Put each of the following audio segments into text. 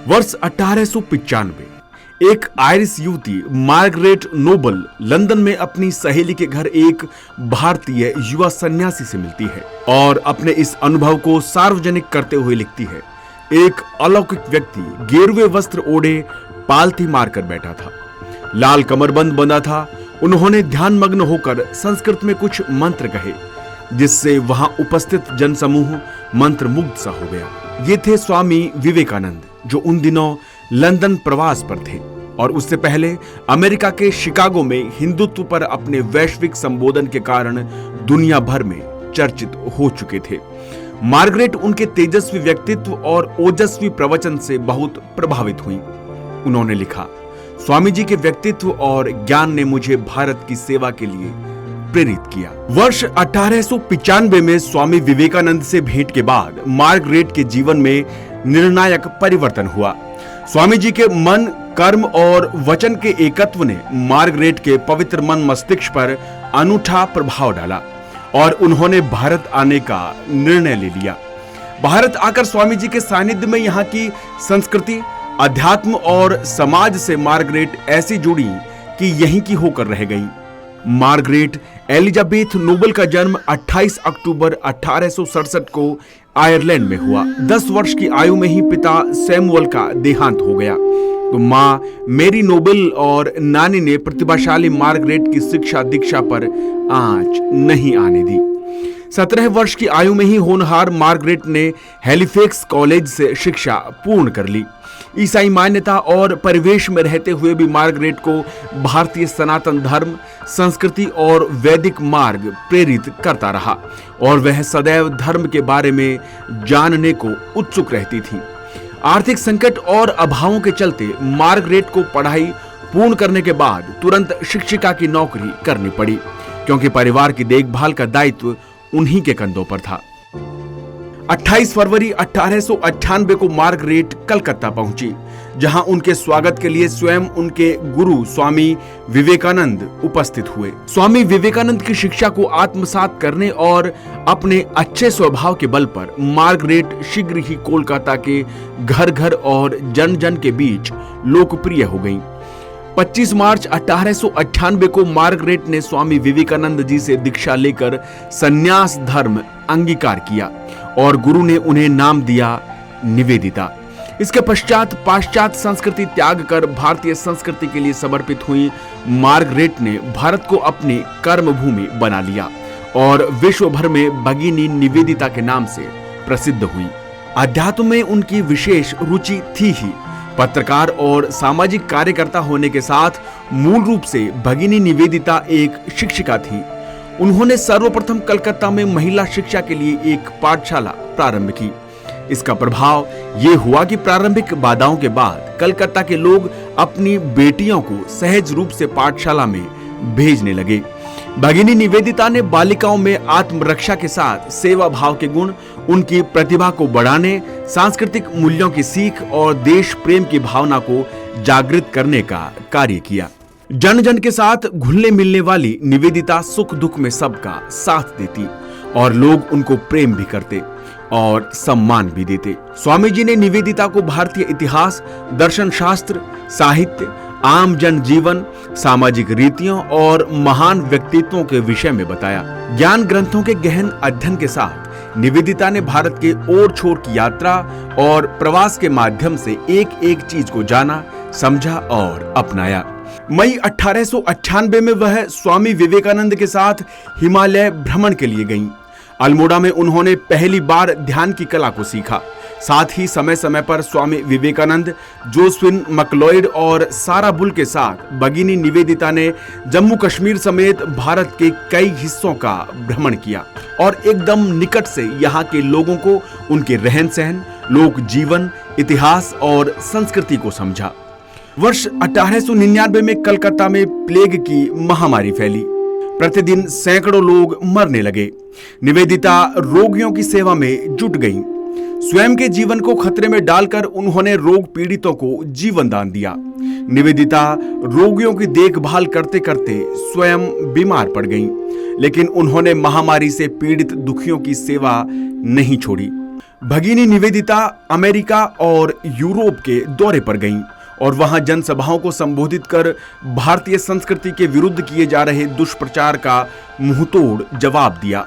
वर्ष 1895 एक आयरिश युवती मार्गरेट नोबल लंदन में अपनी सहेली के घर एक भारतीय युवा सन्यासी से मिलती है और अपने इस अनुभव को सार्वजनिक करते हुए लिखती है। एक अलौकिक व्यक्ति गेरुए वस्त्र ओढ़े पालथी मारकर बैठा था, लाल कमरबंद बंधा था। उन्होंने ध्यान मग्न होकर संस्कृत में कुछ मंत्र कहे, जिससे वहां उपस्थित जनसमूह मंत्र मुग्ध सा हो गया। ये थे स्वामी विवेकानंद, जो उन दिनों लंदन प्रवास पर थे और उससे पहले अमेरिका के शिकागो में हिंदुत्व पर अपने वैश्विक संबोधन के कारण दुनिया भर में चर्चित हो चुके थे। मार्गरेट उनके तेजस्वी व्यक्तित्व और ओजस्वी प्रवचन से बहुत प्रभावित हुई। उन्होंने लिखा, स्वामी जी के व्यक्तित्व और ज्ञान ने मुझे भारत की सेवा के लिए प्रेरित किया। वर्ष 1895 में स्वामी विवेकानंद से भेंट के बाद मार्गरेट के जीवन में निर्णायक परिवर्तन हुआ। स्वामी जी के मन, कर्म और वचन के एकत्व ने मार्गरेट के पवित्र मन मस्तिष्क पर अनूठा प्रभाव डाला और उन्होंने भारत आने का निर्णय ले लिया। भारत आकर स्वामी जी के सानिध्य में यहाँ की संस्कृति, अध्यात्म और समाज से मार्गरेट ऐसी जुड़ी कि यहीं की होकर रह गई। मार्गरेट एलिजाबेथ नोबल का जन्म 28 अक्टूबर 1867 को आयरलैंड में हुआ। 10 वर्ष की आयु में ही पिता सैमुअल का देहांत हो गया, तो मां मेरी नोबल और नानी ने प्रतिभाशाली मार्गरेट की शिक्षा दीक्षा पर आंच नहीं आने दी। 17 वर्ष की आयु में ही होनहार मार्गरेट ने हैलिफैक्स कॉलेज से शिक्षा पूर्ण कर ली। ईसाई मान्यता और परिवेश में रहते हुए भी मार्गरेट को भारतीय सनातन धर्म, संस्कृति और वैदिक मार्ग प्रेरित करता रहा और वह सदैव धर्म के बारे में जानने को उत्सुक रहती थी। आर्थिक संकट और अभावों के चलते मार्गरेट को पढ़ाई पूर्ण करने के बाद तुरंत शिक्षिका की नौकरी करनी पड़ी, क्योंकि परिवार की देखभाल का दायित्व उन्हीं के कंधों पर था। 28 फरवरी 1898 को मार्गरेट कलकत्ता पहुंची, जहां उनके स्वागत के लिए स्वयं उनके गुरु स्वामी विवेकानंद उपस्थित हुए। स्वामी विवेकानंद की शिक्षा को आत्मसात करने और अपने अच्छे स्वभाव के बल पर मार्गरेट शीघ्र ही कोलकाता के घर घर और जन जन के बीच लोकप्रिय हो गईं। 25 मार्च 1898 को मार्गरेट ने स्वामी विवेकानंद जी से दीक्षा लेकर संन्यास धर्म अंगीकार किया और गुरु ने उन्हें नाम दिया निवेदिता। इसके पश्चात पाश्चात्य संस्कृति त्याग कर भारतीय संस्कृति के लिए समर्पित हुई मार्गरेट ने भारत को अपनी कर्म भूमि बना लिया और विश्व भर में भगिनी निवेदिता के नाम से प्रसिद्ध हुई। अध्यात्म में उनकी विशेष रुचि थी ही। पत्रकार और सामाजिक कार्यकर्ता होने के साथ मूल रूप से भगिनी निवेदिता एक शिक्षिका थी। उन्होंने सर्वप्रथम कलकत्ता में महिला शिक्षा के लिए एक पाठशाला प्रारंभ की। इसका प्रभाव यह हुआ कि प्रारंभिक बाधाओं के बाद कलकत्ता के लोग अपनी बेटियों को सहज रूप से पाठशाला में भेजने लगे। भगिनी निवेदिता ने बालिकाओं में आत्मरक्षा के साथ सेवा भाव के गुण, उनकी प्रतिभा को बढ़ाने, सांस्कृतिक मूल्यों की सीख और देश प्रेम की भावना को जागृत करने का कार्य किया। जन जन के साथ घुलने मिलने वाली निवेदिता सुख दुख में सबका साथ देती और लोग उनको प्रेम भी करते और सम्मान भी देते। स्वामी जी ने निवेदिता को भारतीय इतिहास, दर्शन शास्त्र, साहित्य, आम जन जीवन, सामाजिक रीतियों और महान व्यक्तित्वों के विषय में बताया। ज्ञान ग्रंथों के गहन अध्ययन के साथ निवेदिता ने भारत के ओर छोर की यात्रा और प्रवास के माध्यम से एक एक चीज को जाना, समझा और अपनाया। मई 1898 में वह स्वामी विवेकानंद के साथ हिमालय भ्रमण के लिए गईं। अल्मोड़ा में उन्होंने पहली बार ध्यान की कला को सीखा। साथ ही समय समय पर स्वामी विवेकानंद, जोसेफिन मैक्लोइड और सारा बुल के साथ भगिनी निवेदिता ने जम्मू कश्मीर समेत भारत के कई हिस्सों का भ्रमण किया और एकदम निकट से यहाँ के लोगों को, उनके रहन सहन, लोक जीवन, इतिहास और संस्कृति को समझा। वर्ष 1899 में कलकत्ता में प्लेग की महामारी फैली। प्रतिदिन सैकड़ों लोग मरने लगे। निवेदिता रोगियों की सेवा में जुट गईं। स्वयं के जीवन को खतरे में डालकर उन्होंने रोग पीड़ितों को जीवन दान दिया। निवेदिता रोगियों की देखभाल करते करते स्वयं बीमार पड़ गईं, लेकिन उन्होंने महामारी से पीड़ित दुखियों की सेवा नहीं छोड़ी। भगिनी निवेदिता अमेरिका और यूरोप के दौरे पर गईं और वहां जनसभाओं को संबोधित कर भारतीय संस्कृति के विरुद्ध किए जा रहे दुष्प्रचार का मुंहतोड़ जवाब दिया।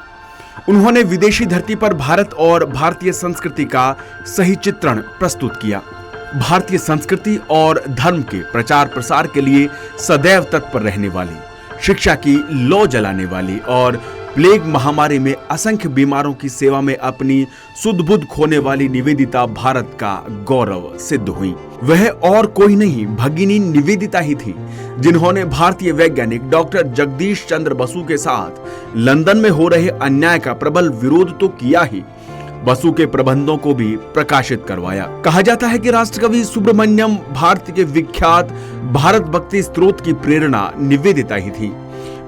उन्होंने विदेशी धरती पर भारत और भारतीय संस्कृति का सही चित्रण प्रस्तुत किया। भारतीय संस्कृति और धर्म के प्रचार प्रसार के लिए सदैव तत्पर रहने वाली, शिक्षा की लौ जलाने वाली और प्लेग महामारी में असंख्य बीमारों की सेवा में अपनी सुध बुध खोने वाली निवेदिता भारत का गौरव सिद्ध हुई। वह और कोई नहीं भगिनी निवेदिता ही थी, जिन्होंने भारतीय वैज्ञानिक डॉक्टर जगदीश चंद्र बसु के साथ लंदन में हो रहे अन्याय का प्रबल विरोध तो किया ही, बसु के प्रबंधों को भी प्रकाशित करवाया। कहा जाता है कि राष्ट्रकवि सुब्रमण्यम भारत के विख्यात भारत भक्ति स्त्रोत की प्रेरणा निवेदिता ही थी।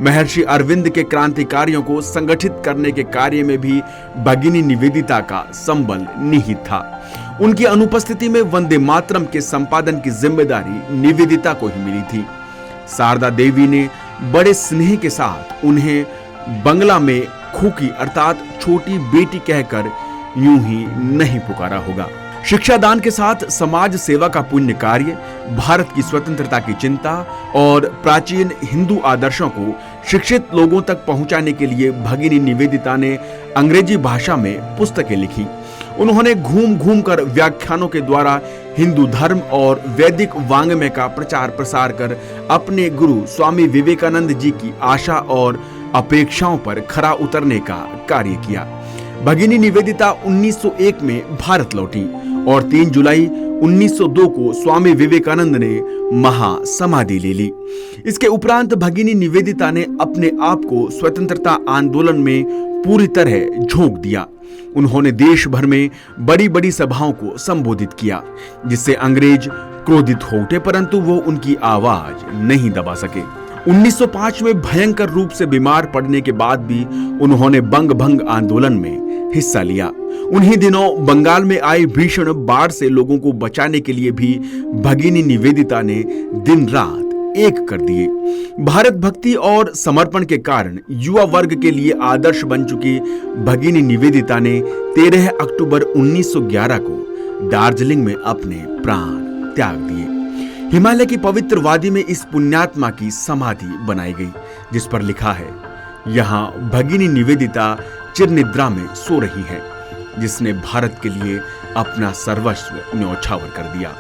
महर्षि अरविंद के क्रांतिकारियों को संगठित करने के कार्य में भी भगिनी निवेदिता का संबल निहित था। उनकी अनुपस्थिति में वंदे मातरम के संपादन की जिम्मेदारी निवेदिता को ही मिली थी। शारदा देवी ने बड़े स्नेह के साथ उन्हें बंगला में खूकी अर्थात छोटी बेटी कहकर यूं ही नहीं पुकारा होगा। शिक्षादान के साथ समाज सेवा का पुण्य कार्य, भारत की स्वतंत्रता की चिंता और प्राचीन हिंदू आदर्शों को शिक्षित लोगों तक पहुंचाने के लिए भगिनी निवेदिता ने अंग्रेजी भाषा में पुस्तकें लिखी। उन्होंने घूम घूम कर व्याख्यानों के द्वारा हिंदू धर्म और वैदिक वांग्मय का प्रचार प्रसार कर अपने गुरु स्वामी विवेकानंद जी की आशा और अपेक्षाओं पर खरा उतरने का कार्य किया। भगिनी निवेदिता 1901 में भारत लौटी और 3 जुलाई 1902 को स्वामी विवेकानंद ने महासमाधि ले ली। इसके उपरांत भगिनी निवेदिता ने अपने आप को स्वतंत्रता आंदोलन में पूरी तरह झोंक दिया। उन्होंने देश भर में बड़ी बड़ी सभाओं को संबोधित किया, जिससे अंग्रेज क्रोधित हो उठे, परंतु वो उनकी आवाज नहीं दबा सके। 1905 में भयंकर रूप से बीमार पड़ने के बाद भी उन्होंने बंग भंग आंदोलन में हिस्सा लिया। उन्हीं दिनों बंगाल में आई भीषण बाढ़ से लोगों को बचाने के लिए भी भगिनी निवेदिता ने दिन रात एक कर दिए। भारत भक्ति और समर्पण के कारण युवा वर्ग के लिए आदर्श बन चुकी भगिनी निवेदिता ने 13 अक्टूबर 1911 को दार्जिलिंग में अपने प्राण त्याग दिए। हिमालय की पवित्र वादी में इस पुण्यात्मा की समाधि बनाई गई, जिस पर लिखा है, यहाँ भगिनी निवेदिता चिरनिद्रा में सो रही है, जिसने भारत के लिए अपना सर्वस्व न्यौछावर कर दिया।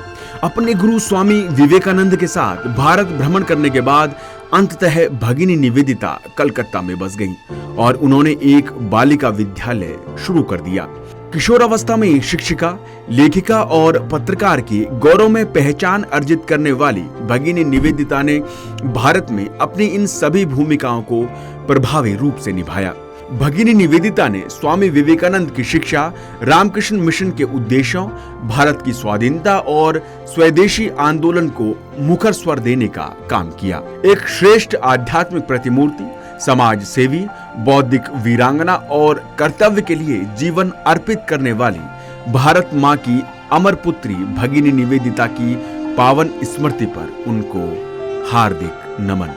अपने गुरु स्वामी विवेकानंद के साथ भारत भ्रमण करने के बाद अंततः भगिनी निवेदिता कलकत्ता में बस गई और उन्होंने एक बालिका विद्यालय शुरू कर दिया। किशोरावस्था में शिक्षिका, लेखिका और पत्रकार की गौरव में पहचान अर्जित करने वाली भगिनी निवेदिता ने भारत में अपनी इन सभी भूमिकाओं को प्रभावी रूप से निभाया। भगिनी निवेदिता ने स्वामी विवेकानंद की शिक्षा, रामकृष्ण मिशन के उद्देश्यों, भारत की स्वाधीनता और स्वदेशी आंदोलन को मुखर स्वर देने का काम किया। एक श्रेष्ठ आध्यात्मिक प्रतिमूर्ति, समाज सेवी, बौद्धिक वीरांगना और कर्तव्य के लिए जीवन अर्पित करने वाली भारत माँ की अमर पुत्री भगिनी निवेदिता की पावन स्मृति पर उनको हार्दिक नमन।